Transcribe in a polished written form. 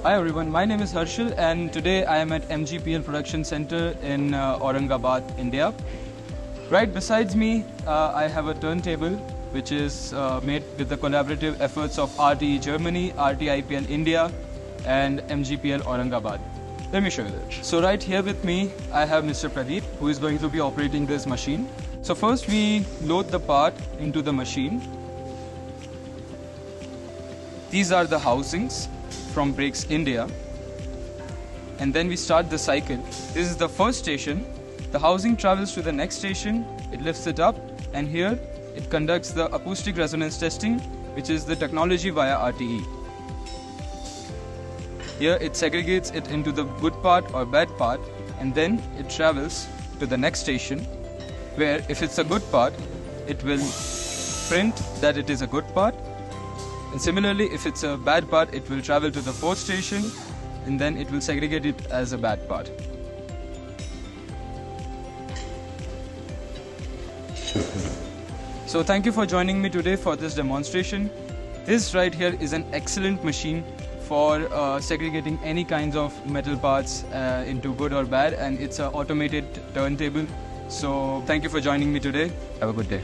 Hi everyone, my name is Harshal and today I am at MGPL Production Center in Aurangabad, India. Right besides me, I have a turntable which is made with the collaborative efforts of RTE Germany, RTIPL India and MGPL Aurangabad. Let me show you that. So right here with me, I have Mr. Pradeep who is going to be operating this machine. So first we load the part into the machine. These are the housings from Brakes India, and then we start the cycle. This is the first station. The housing travels to the next station, it lifts it up, and here it conducts the acoustic resonance testing, which is the technology via RTE. Here it segregates it into the good part or bad part, and then it travels to the next station, where if it's a good part, it will print that it is a good part. And similarly, if it's a bad part, it will travel to the fourth station and then it will segregate it as a bad part. So thank you for joining me today for this demonstration. This right here is an excellent machine for segregating any kinds of metal parts into good or bad, and it's an automated turntable. So thank you for joining me today. Have a good day.